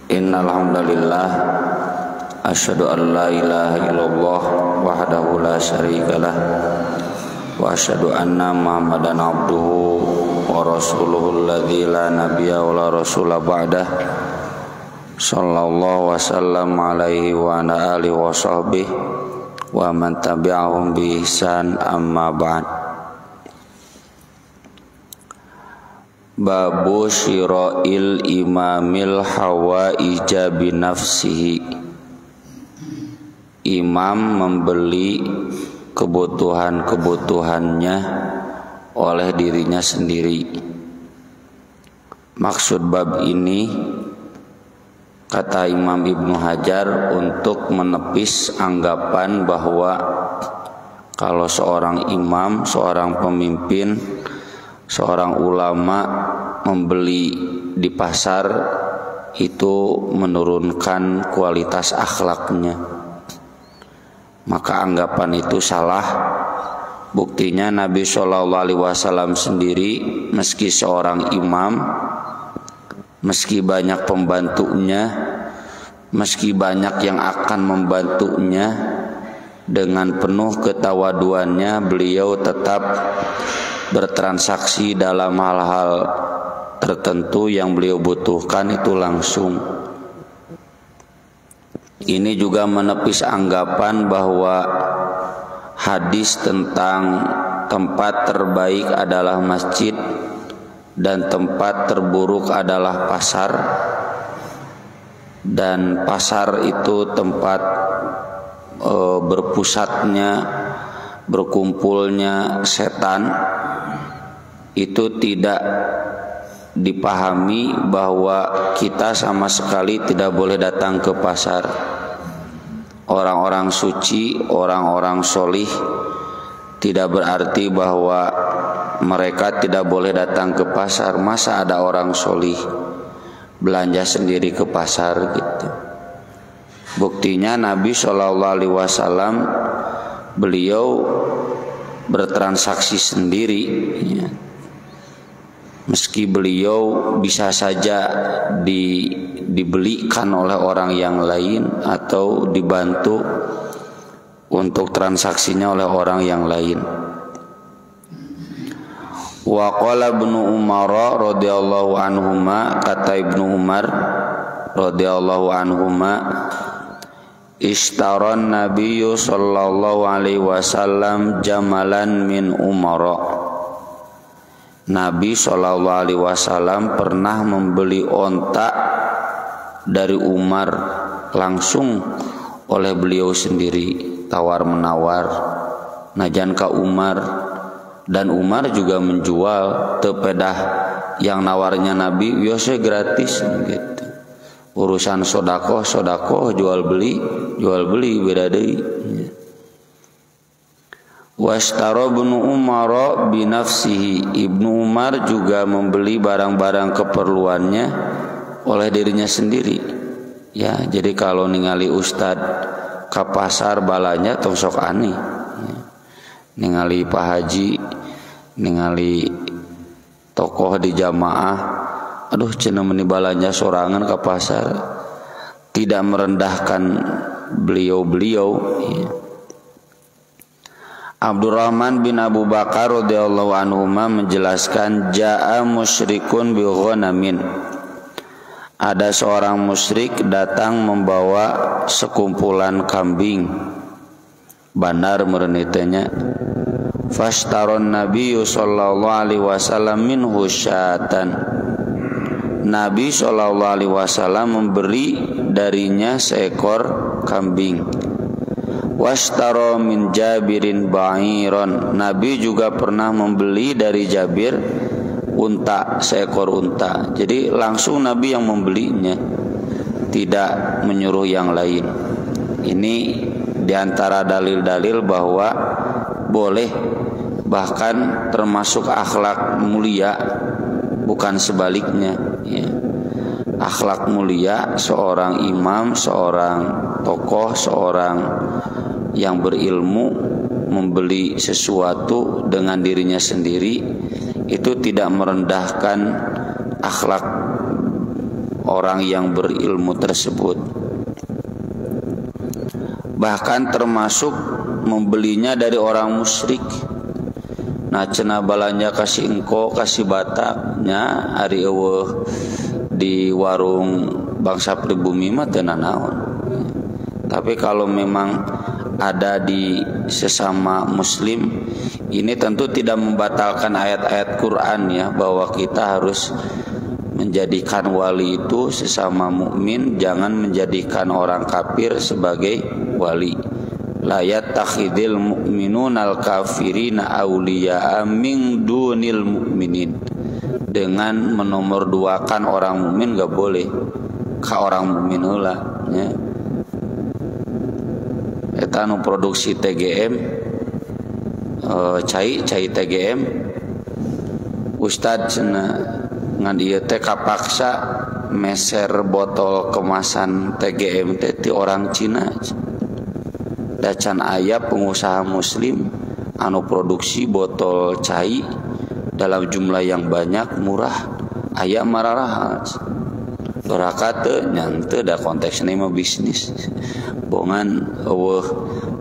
Innal hamdalillah asyhadu an la ilaha illallah wahdahu la syarikalah wa asyhadu anna Muhammadan abduhu wa rasuluhu alladzi la nabiyya wa la rasula ba'dah sallallahu wasallam alaihi wa ala alihi wa sahbihi wa man tabi'ahum bi ihsan amma ba'd. Babu syira'il imamil hawaija binafsihi. Imam membeli kebutuhan-kebutuhannya oleh dirinya sendiri. Maksud bab ini, kata Imam Ibnu Hajar, untuk menepis anggapan bahwa kalau seorang imam, seorang pemimpin, seorang ulama membeli di pasar itu menurunkan kualitas akhlaknya. Maka anggapan itu salah. Buktinya Nabi SAW sendiri, meski seorang imam, meski banyak pembantunya, meski banyak yang akan membantunya, dengan penuh ketawaduannya beliau tetap bertransaksi dalam hal-hal tertentu yang beliau butuhkan itu langsung. Ini juga menepis anggapan bahwa hadis tentang tempat terbaik adalah masjid dan tempat terburuk adalah pasar, dan pasar itu tempat berpusatnya, berkumpulnya setan, itu tidak dipahami bahwa kita sama sekali tidak boleh datang ke pasar. Orang-orang suci, orang-orang solih, tidak berarti bahwa mereka tidak boleh datang ke pasar. Masa ada orang solih belanja sendiri ke pasar gitu. Buktinya Nabi SAW beliau bertransaksi sendiri ya. Meski beliau bisa saja dibelikan oleh orang yang lain atau dibantu untuk transaksinya oleh orang yang lain. Wa qala Ibnu Umar radhiyallahu anhuma, kata Ibnu Umar radhiyallahu anhuma, ishtaran Nabiyyu sallallahu alaihi wasallam jamalan min Umar. Nabi sallallahu alaihi wasallam pernah membeli onta dari Umar langsung oleh beliau sendiri, tawar menawar najan ka Umar, dan Umar juga menjual tepedah yang nawarnya Nabi biasa gratis gitu. Urusan sodakoh jual beli beda deui. Washtara Ibnu Umar binafsihi. Ibnu Umar juga membeli barang-barang keperluannya oleh dirinya sendiri. Ya, jadi kalau ningali ustad ka pasar balanya tong sok aneh. Ya. Ningali Pak Haji, ningali tokoh di jamaah, aduh cenah meuni balanya sorangan ka pasar. Tidak merendahkan beliau-beliau ya. Abdurrahman bin Abu Bakar radhiyallahu anhuma menjelaskan, jaa musyrikun bi ghanamin. Ada seorang musyrik datang membawa sekumpulan kambing. Bandar merenitanya. Fashtaron Nabi sallallahu alaihi wasallam minhu syatan. Nabi sallallahu alaihi wasallam memberi darinya seekor kambing. Washtara min Jabirin ba'iron. Nabi juga pernah membeli dari Jabir unta, seekor unta. Jadi langsung Nabi yang membelinya, tidak menyuruh yang lain. Ini diantara dalil-dalil bahwa boleh, bahkan termasuk akhlak mulia, bukan sebaliknya ya. Akhlak mulia seorang imam, seorang tokoh, seorang yang berilmu membeli sesuatu dengan dirinya sendiri, itu tidak merendahkan akhlak orang yang berilmu tersebut. Bahkan termasuk membelinya dari orang musyrik. Nah cenah balanja kasih engko kasih bataknya ari eueuh di warung bangsa pribumi mah teu nanaon. Tapi kalau memang ada di sesama muslim, ini tentu tidak membatalkan ayat-ayat Quran ya, bahwa kita harus menjadikan wali itu sesama mukmin, jangan menjadikan orang kafir sebagai wali. La yattakhidil mu'minunal kafirina awliya'a min dunil mu'minin. Dengan menomorduakan orang mukmin gak boleh ka orang mukmin heula nya. Eta nu produksi TGM cai TGM Ustad cenah ngan ieu teh kapaksa meser botol kemasan TGM teh ti orang Cina. Dacan aya pengusaha muslim anu produksi botol cai dalam jumlah yang banyak murah, aya mararaha. Doraka teu nyante da konteksna mah bisnis. Bongan eueuh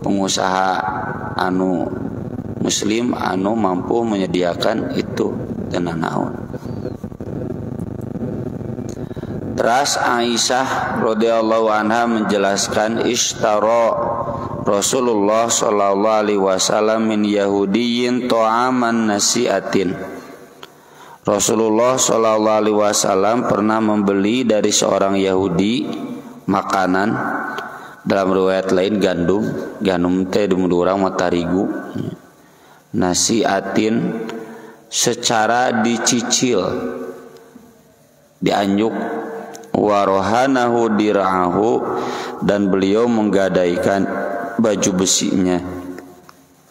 pengusaha anu muslim anu mampu menyediakan itu teu naon. Teras Aisyah radhiyallahu anha menjelaskan ishtara Rasulullah sallallahu alaihi wasallam min Yahudiyyin ta'aman nasi'atin. Rasulullah sallallahu alaihi wasallam pernah membeli dari seorang Yahudi makanan, dalam riwayat lain gandum teh di urang mah tarigu. Nasi'atin secara dicicil, dianjuk, warohanahu dira'ahu, dan beliau menggadaikan baju besinya.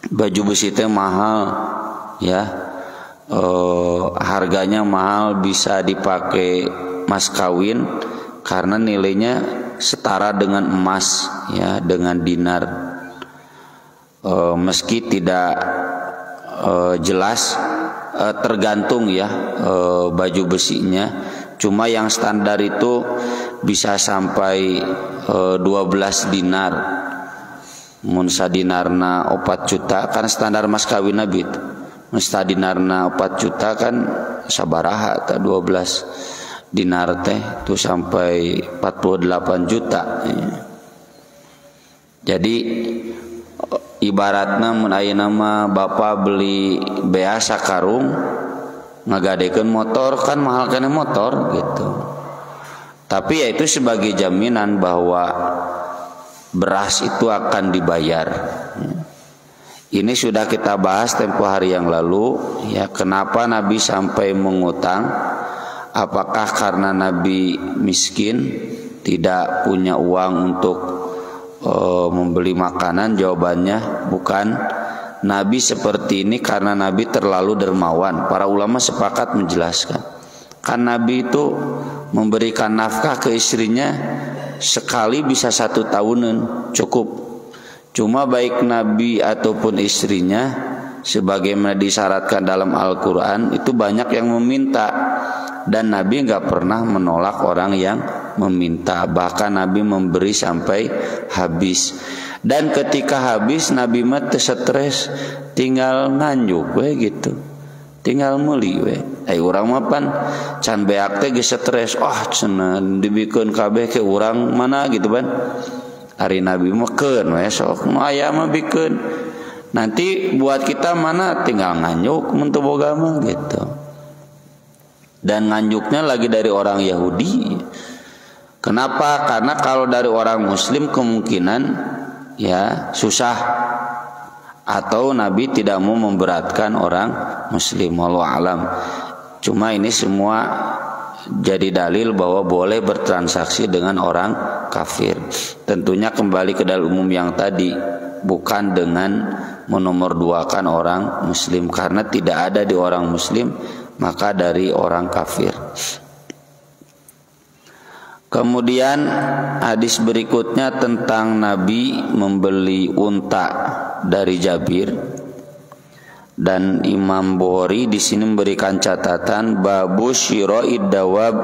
Baju besi teh mahal ya, harganya mahal, bisa dipakai mas kawin karena nilainya setara dengan emas ya, dengan dinar. Meski tidak jelas, tergantung ya baju besinya. Cuma yang standar itu bisa sampai 12 dinar. Mun sadinarna 4 juta kan standar mas kawin nabi. Mun sadinarna 4 juta kan sabaraha ta 12 dinar teh itu sampai 48 juta. Jadi ibaratna mun ayeuna mah bapa beli bea sakarung ngagadekeun motor kan mahal kana motor gitu. Tapi ya itu sebagai jaminan bahwa beras itu akan dibayar. Ini sudah kita bahas tempo hari yang lalu ya, kenapa Nabi sampai mengutang? Apakah karena Nabi miskin, tidak punya uang untuk membeli makanan? Jawabannya bukan. Nabi seperti ini karena Nabi terlalu dermawan. Para ulama sepakat menjelaskan, kan Nabi itu memberikan nafkah ke istrinya sekali bisa 1 tahunan cukup. Cuma baik Nabi ataupun istrinya, sebagaimana disyaratkan dalam Al-Quran, itu banyak yang meminta, dan Nabi gak pernah menolak orang yang meminta. Bahkan Nabi memberi sampai habis. Dan ketika habis Nabi mah teu stres, tinggal nganjuk we gitu, tinggal meuli we. Urang mah pan can beak teh geus stres, cenah dibikeun kabeh ke urang mana gitu ban. Ari Nabi mah keun we sok nu aya mah bikeun. Nanti buat kita mana tinggal nganjuk mun teu boga mah gitu. Dan nganjuknya lagi dari orang Yahudi. Kenapa? Karena kalau dari orang muslim kemungkinan ya susah, atau Nabi tidak mau memberatkan orang muslim, wallahu alam. Cuma ini semua jadi dalil bahwa boleh bertransaksi dengan orang kafir. Tentunya kembali ke dalil umum yang tadi, bukan dengan menomorduakan orang muslim, karena tidak ada di orang muslim, maka dari orang kafir. Kemudian hadis berikutnya tentang Nabi membeli unta dari Jabir, dan Imam Bukhari di sini memberikan catatan babu syira'id dawab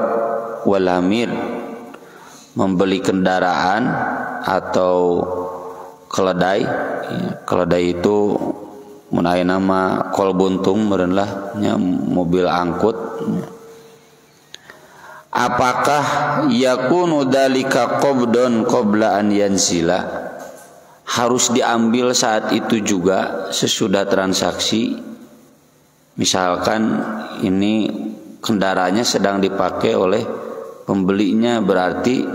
wal hamir, membeli kendaraan atau keledai. Keledai itu mun aya nama kol buntung meureun lah nya mobil angkut. Apakah yakunu dalika qabdun qabla an yansila, harus diambil saat itu juga sesudah transaksi? Misalkan ini kendaraannya sedang dipakai oleh pembelinya, berarti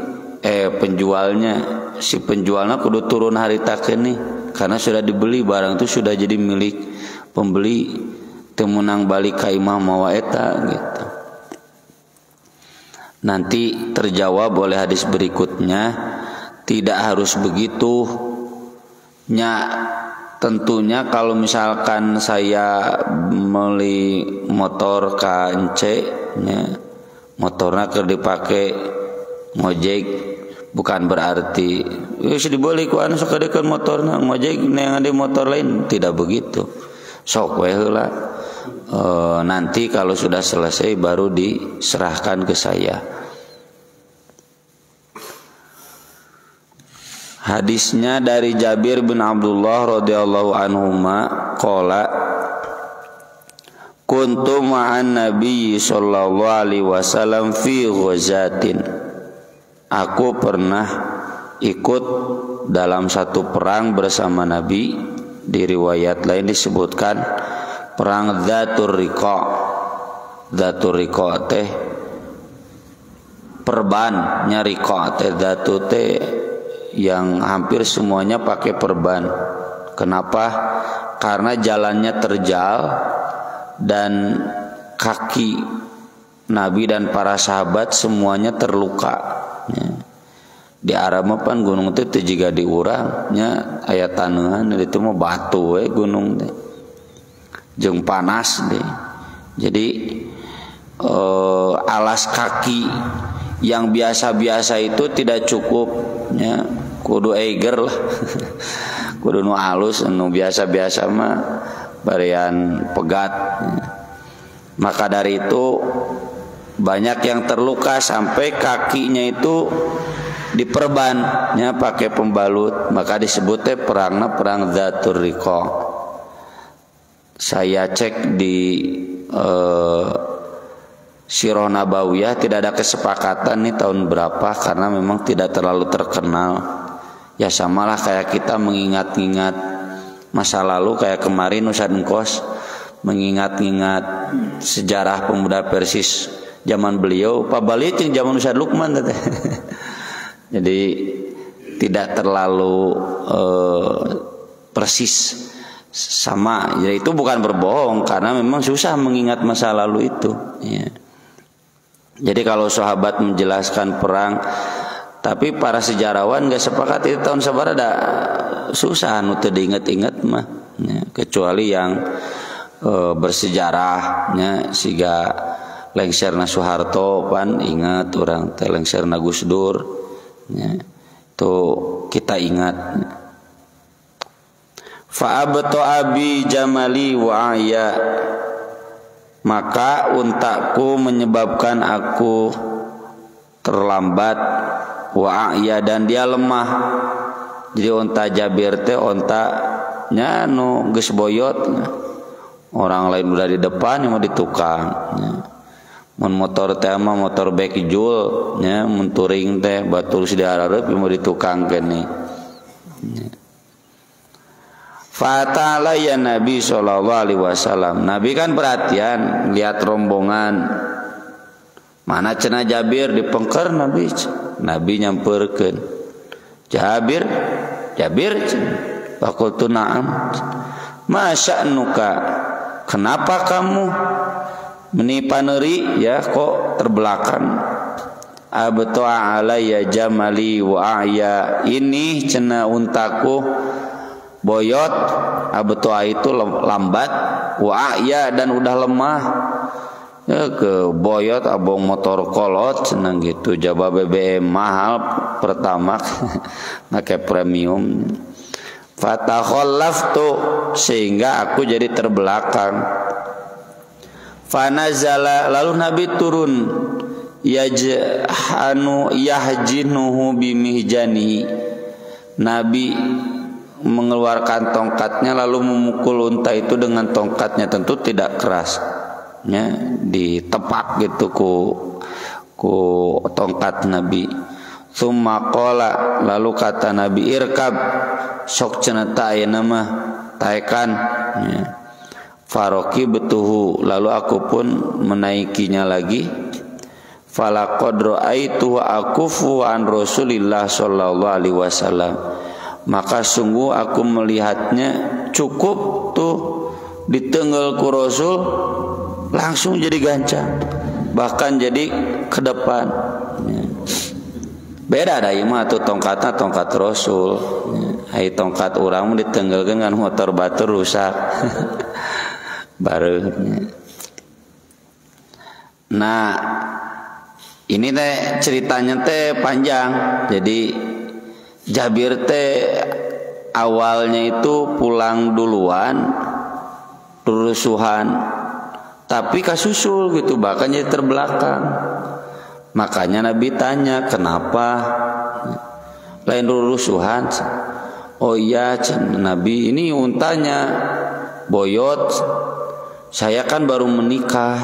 penjualnya, si penjualnya kudu turun harita nih, karena sudah dibeli, barang itu sudah jadi milik pembeli, teu meunang balik ka imah mawa eta gitu. Nanti terjawab oleh hadis berikutnya, tidak harus begitu. Tentunya kalau misalkan saya beli motor KNC, motornya keur dipake ngojek, bukan berarti geus dibeli ku anu sok kadekeun motorna ngojek neangan di motor lain, tidak begitu. Sok we heula. Nanti kalau sudah selesai baru diserahkan ke saya. Hadisnya dari Jabir bin Abdullah radhiyallahu anhuma qala kuntu ma'an nabiy sallallahu alaihi wasallam fi ghazatin, aku pernah ikut dalam satu perang bersama Nabi. Di riwayat lain disebutkan perang Dzatur Riqa. Dzatur Riqa teh perban, nya Riqa teh dzatu teh yang hampir semuanya pakai perban. Kenapa? Karena jalannya terjal dan kaki Nabi dan para sahabat semuanya terluka. Di Arab pan gunung teh teu jiga diurang nya aya taneuhan, itu mah batu we gunung teh. Jeung panas deh. Jadi alas kaki yang biasa-biasa itu tidak cukup ya, kudu eiger lah. Kudu nu halus, nu biasa-biasa mah barian pegat. Maka dari itu banyak yang terluka sampai kakinya itu diperban nya pakai pembalut, maka disebutnya perangna perang Dzatur Riqa. Saya cek di Sirah Nabawiyah tidak ada kesepakatan nih tahun berapa, karena memang tidak terlalu terkenal. Ya samalah kayak kita mengingat-ingat masa lalu, kayak kemarin Ustaz Engkos mengingat-ingat sejarah pemuda Persis zaman beliau, Pak balik yang zaman Ustaz Lukman teh. Jadi tidak terlalu persis sama. Jadi itu bukan berbohong, karena memang susah mengingat masa lalu itu ya. Jadi kalau sahabat menjelaskan perang, tapi para sejarawan gak sepakat itu tahun sabarada, susah nu teu diinget-inget mah ya. Kecuali yang bersejarahnya, siga lengserna Soeharto pan ingat orang, teh lengserna Gus Dur ya, itu kita ingat. Fa'abtu abi jamali wa aya, maka untaku menyebabkan aku terlambat, wa aya dan dia lemah. Jadi unta Jabir teh unta nya nu geus boyot, orang lain udah di depan yang mau di tukang ya. Mun motor teh mah motor bekjul nya, mun touring teh batur si dihareup mau di tukang keneh ya. Fatala ya Nabi sallallahu alaihi wasallam. Nabi kan perhatian lihat rombongan. Mana cenah Jabir dipengker Nabi. Nabi nyamperkeun. Jabir, faqultu na'am. Ma sya'nuka? Kenapa kamu menipaneri ya kok terbelakang? Abtu alayya jamali wa aya. Ini cenah untaku boyot, abtua itu lambat, wa ya dan udah lemah ya, ke boyot abong motor kolot senang gitu, jaba BBM mahal pertama pakai premium. Fatakhallaftu, sehingga aku jadi terbelakang. Fanazala, lalu Nabi turun yahjinuhu bimihjanihi. Nabi mengeluarkan tongkatnya lalu memukul unta itu dengan tongkatnya, tentu tidak keras, ya, ditepak gitu ku tongkat Nabi. Tsumma qala, lalu kata Nabi, irkab, sok cenah ta ayeuna mah taekan, ya. Faroki betuhu, lalu aku pun menaikinya lagi. Falaqad ra'aitu akufu an Rasulillah sallallahu alaihi wasallam, maka sungguh aku melihatnya cukup tuh ditenggel ku Rasul, langsung jadi gancang, bahkan jadi ke depan, ya. Beda da ieu mah atuh tongkatna tongkat Rasul, ya. Ai tongkat urang mah ditenggelkeun kan motor batur rusak. Baru. Nah, ini teh ceritanya teh panjang. Jadi Jabir teh awalnya itu pulang duluan, rusuhan, tapi kasusul gitu, bahkan jadi terbelakang. Makanya Nabi tanya, kenapa lain rusuhan? Oh iya, Nabi, ini untanya boyot, saya kan baru menikah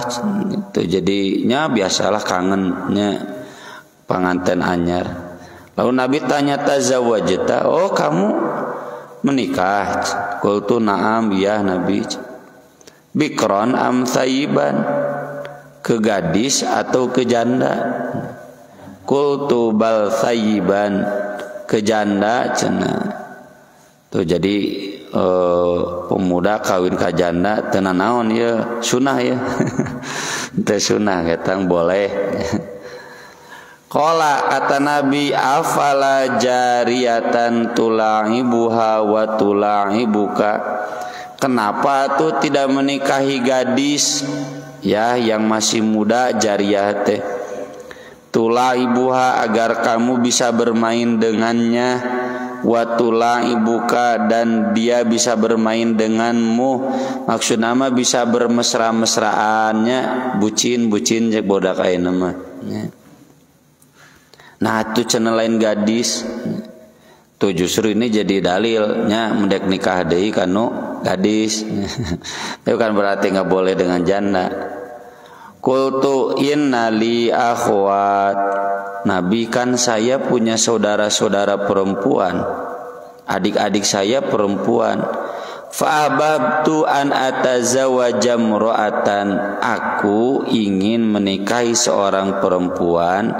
gitu, jadinya biasalah kangennya pengantin anyar. Lalu Nabi tanya, tazawwajta, oh kamu menikah? Qultu na'am, ya Nabi. Bikron am thayyiban, ke gadis atau ke janda? Qultu bal thayyiban, ke janda cenah. Tuh jadi pemuda kawin ka janda teu naon ya, sunah ya. Teu sunah ketang boleh. Qala, kata Nabi, afala jariyatan tula'ibuha wa tula'ibuka, kenapa tuh tidak menikahi gadis ya yang masih muda, jariyah teh, tula'ibuha agar kamu bisa bermain dengannya, watula ibuka dan dia bisa bermain denganmu, maksud nama bisa bermesra-mesraannya, bucin cek bodak ayeuna mah. Nah itu cenah lain gadis. Tuh justru ini jadi dalilnya mendek nikah deui kanu gadis. Itu kan berarti nggak boleh dengan janda. Qultu innali akhwat, Nabi kan saya punya saudara-saudara perempuan, adik-adik saya perempuan. Fa'ababtu an atazawwaja imra'atan, aku ingin menikahi seorang perempuan,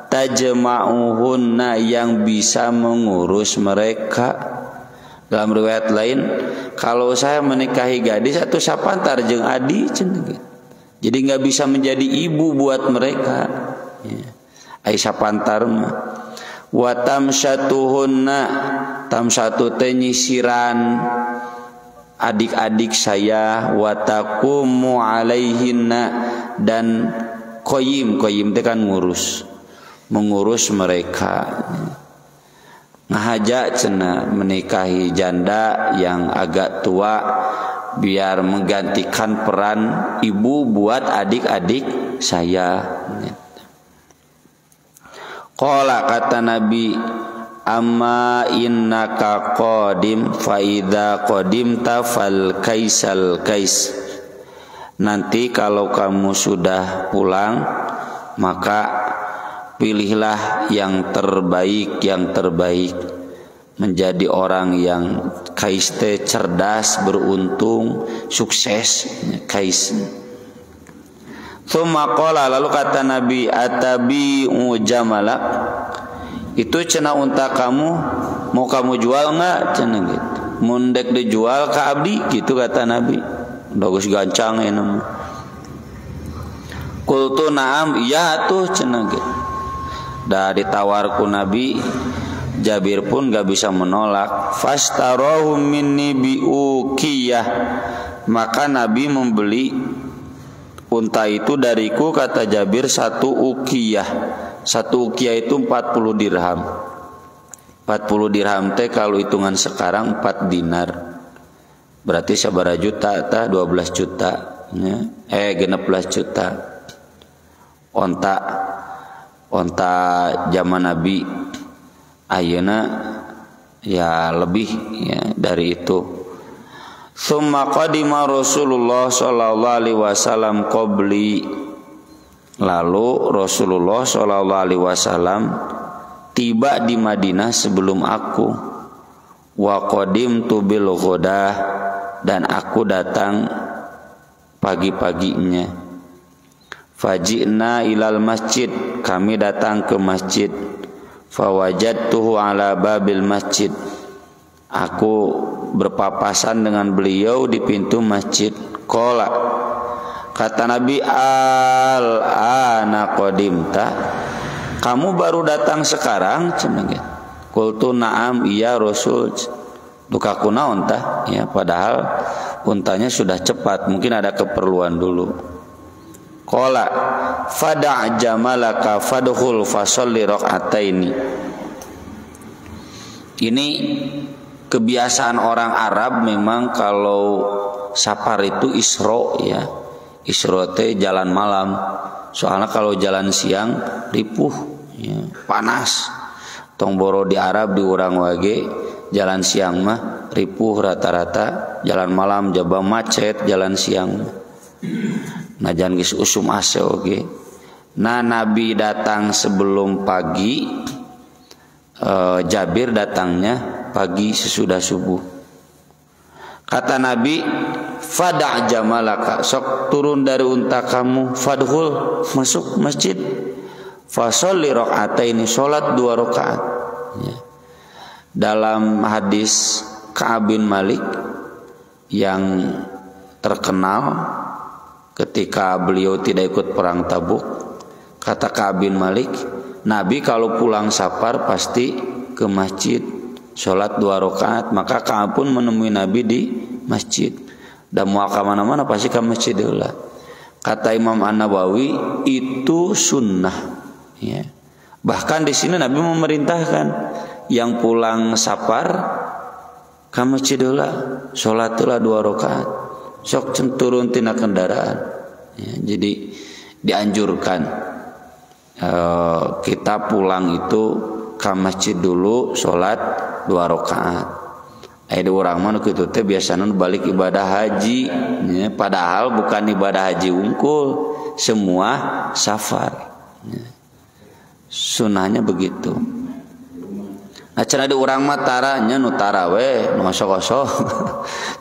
tajma'uhunna, yang bisa mengurus mereka. Dalam riwayat lain, kalau saya menikahi gadis atau sapantar jeung adi cenah, jadi nggak bisa menjadi ibu buat mereka. Aisyah pantar mah. Wa tamsyatuhunna, tamsyatu teh nyisiran adik-adik saya, wa taqumu alaihinna, dan qayyim teh kan mengurus mereka. Ngahaja cenah menikahi janda yang agak tua biar menggantikan peran ibu buat adik-adik saya. Qala, kata Nabi, amma innaka qadim fa idza qadimta fal kaisal kais, nanti kalau kamu sudah pulang maka pilihlah yang terbaik, menjadi orang yang kais teh cerdas, beruntung, sukses, kais. Tsumma qala, lalu kata Nabi, atabi'u jamalak, itu cenah unta kamu mau kamu jual enggak cenah gitu. Mundek dijual ka abdi gitu kata Nabi. Bagus gancang enak. Qultu na'am, iya tuh cenah gitu. Dah ditawarku Nabi, Jabir pun gak bisa menolak. Fastarahu minni biuqiyah, maka Nabi membeli unta itu dariku, kata Jabir, 1 uqiyah. 1 uqiyah itu 40 dirham. 40 dirham teh kalau hitungan sekarang 4 dinar. Berarti sabaraha juta tah? 12 juta ya. 16 juta. Onta onta zaman Nabi. Ayeuna ya lebih ya dari itu. Tsumma qadima Rasulullah sallallahu alaihi wasallam qabli. Lalu Rasulullah sallallahu alaihi wasallam tiba di Madinah sebelum aku. Wa qadimtu bil ghadah, dan aku datang pagi-paginya. Faji'na ilal masjid, kami datang ke masjid. Fawajadtuhu ala babil masjid, aku berpapasan dengan beliau di pintu masjid. Qala, kata Nabi, al-ana qadimta, kamu baru datang sekarang? Qultu na'am, iya Rasul. Duka kunaon tah ya, padahal untanya sudah cepat, mungkin ada keperluan dulu. Qala fada' jamalaka fadkhul fasalli rak'ataini. Ini kebiasaan orang Arab, memang kalau safar itu isro ya. Isro teh jalan malam. Soalnya kalau jalan siang ripuh ya, panas. Tong boro di Arab di urang wage jalan siang mah ripuh rata-rata, jalan malam jaba macet jalan siang. Najan geus usum ase oge. Nah, Nabi datang sebelum pagi, Jabir datangnya pagi sesudah subuh. Kata Nabi, fada' jamalaka, sok turun dari unta kamu, fadkhul, masuk masjid, fasolli rak'ataini, salat 2 rakaat. Ya. Dalam hadis Ka'ab bin Malik yang terkenal ketika beliau tidak ikut perang Tabuk, kata Ka'ab bin Malik, Nabi kalau pulang safar pasti ke masjid, sholat 2 rakaat. Maka Ka'ab pun menemui Nabi di masjid, dan mau ke mana-mana pasti ke masjid dulu. Kata Imam An-Nawawi, itu sunnah ya. Bahkan di sini Nabi memerintahkan yang pulang safar ke masjid dulu, sholat 2 rakaat, sok turun tina kendaraan ya. Jadi dianjurkan kita pulang itu ke masjid dulu, sholat 2 rakaat. Ada orang mana gitu teh biasanya balik ibadah haji ya, padahal bukan ibadah haji unggul, semua safar ya. Sunnahnya begitu. Nah, cenah di urang mah taranya nu taraweh nu osok-osok.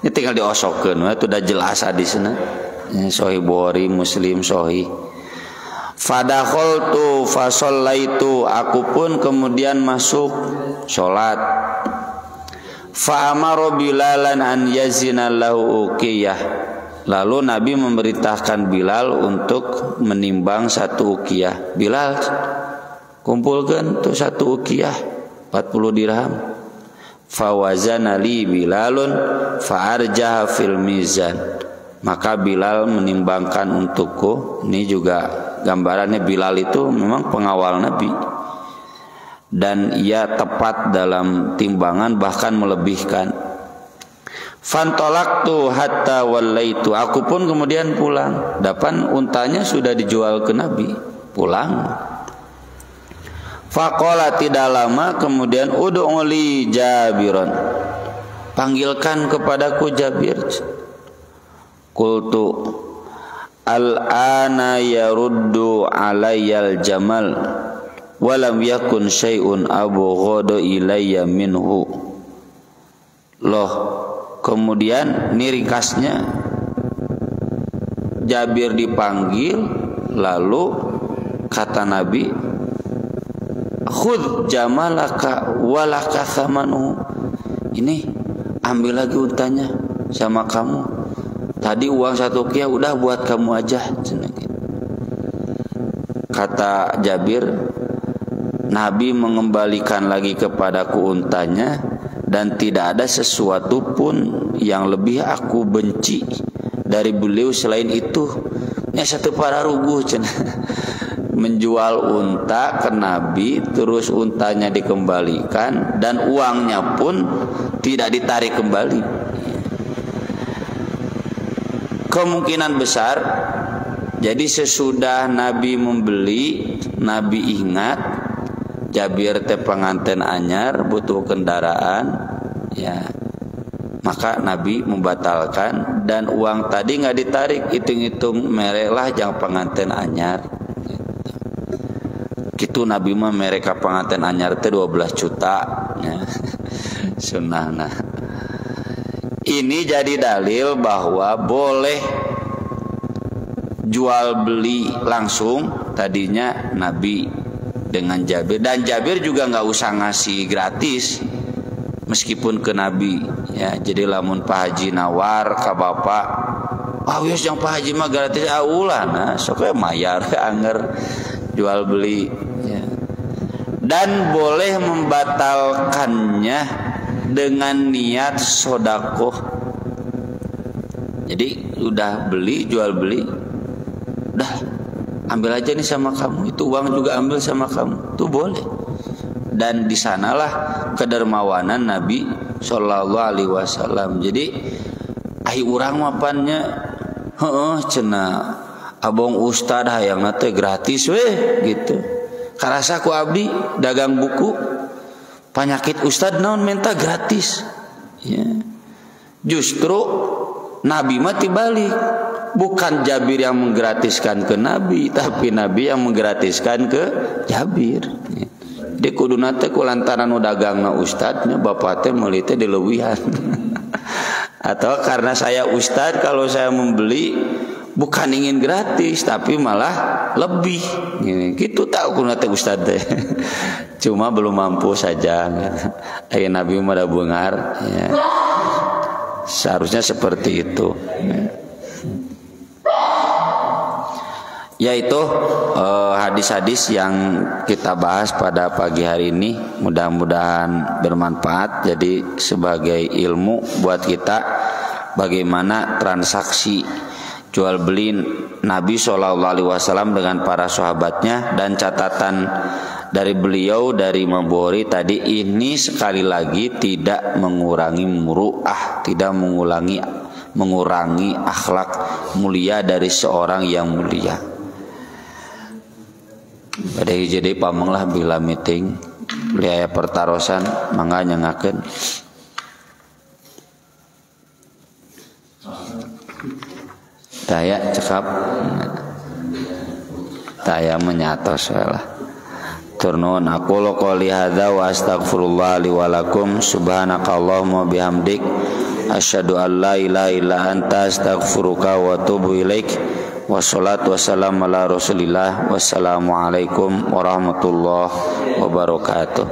Ini tinggal diosokkeun we, itu udah jelas hadisna. Sahih Bukhari, Muslim sahih. Fadakhaltu fasallaitu, aku pun kemudian masuk salat. Fa amara Bilalan an yazina lahu uqiyah. Lalu Nabi memerintahkan Bilal untuk menimbang 1 uqiyah. Bilal, kumpulkan tuh 1 uqiyah 40 dirham. Fawazana li Bilalun fa'arjaha fil mizan. Maka Bilal menimbangkan untukku. Ini juga gambarannya Bilal itu memang pengawal Nabi, dan ia tepat dalam timbangan, bahkan melebihkan. Fantolaktu hatta wallaitu, aku pun kemudian pulang. Dapan untanya sudah dijual ke Nabi, pulang. Faqala, tidak lama kemudian, ud'uli Jabiron, panggilkan kepadaku Jabir. Qultu al-ana yaruddu alayyal jamal walam yakun syai'un abghadu ilayya minhu. Loh, kemudian ini ringkasnya, Jabir dipanggil, lalu kata Nabi, khudh jamalaka walaka thamanu. Ini ambil lagi untanya sama kamu. Tadi uang 1 uqiyah udah buat kamu aja. Kata Jabir, Nabi mengembalikan lagi kepadaku untanya, dan tidak ada sesuatu pun yang lebih aku benci dari beliau selain itu. Ini satu para ruguh menjual unta ke Nabi, terus untanya dikembalikan dan uangnya pun tidak ditarik kembali. Kemungkinan besar Jadi sesudah Nabi membeli, Nabi ingat Jabir teh pengantin anyar butuh kendaraan, ya. Maka Nabi membatalkan dan uang tadi nggak ditarik, hitung-hitung mereklah yang pengantin anyar. Gitu Nabi mah mereka pengantin anyar teh 12 juta, ya. Sunnah. Ini jadi dalil bahwa boleh jual beli langsung tadinya Nabi dengan Jabir, dan Jabir juga nggak usah ngasih gratis meskipun ke Nabi, ya. Jadi lamun Pak Haji nawar ke bapak, wis yang Pak Haji mah gratis ulah, nah sok mayar anger jual beli, ya. Dan boleh membatalkannya dengan niat sodakoh. Jadi udah beli, jual beli, udah ambil aja nih sama kamu, itu uang juga ambil sama kamu, itu boleh. Dan di sanalah kedermawanan Nabi Shallallahu Alaihi Wasallam. Jadi ahi urang mapannya, cenah abong ustad hayang nate gratis weh gitu. Karasa ku abdi dagang buku, penyakit ustad naon minta gratis, ya. Justru Nabi mati balik, bukan Jabir yang menggratiskan ke Nabi, tapi Nabi yang menggratiskan ke Jabir. Di kuduna teh kulantaran dagangna ustadnya bapak teh meuli teh dileuwihan. Atau karena saya ustad, kalau saya membeli bukan ingin gratis tapi malah lebih. Gitu tahu kuduna teh ustad teh. Cuma belum mampu saja. Aya Nabi mah da beungar, ya. Seharusnya seperti itu. Yaitu hadis-hadis yang kita bahas pada pagi hari ini, mudah-mudahan bermanfaat. Jadi sebagai ilmu buat kita bagaimana transaksi jual beli Nabi SAW dengan para sahabatnya. Dan catatan dari beliau, dari Imam Bukhari tadi, ini sekali lagi tidak mengurangi muru'ah, tidak mengurangi akhlak mulia dari seorang yang mulia. Pada jadi pamenglah bila meeting beli pertarosan mangga nyangakeun. Daya cekap daya menyatos lah. Turun aku lo qouli hadza wa astaghfirullah li wa lakum subhanakallahumma bihamdik asyhadu an la ilaha illa anta astaghfiruka wa atubu ilaik. Wassalatu wassalamu ala rasulillah. Wassalamualaikum warahmatullahi wabarakatuh.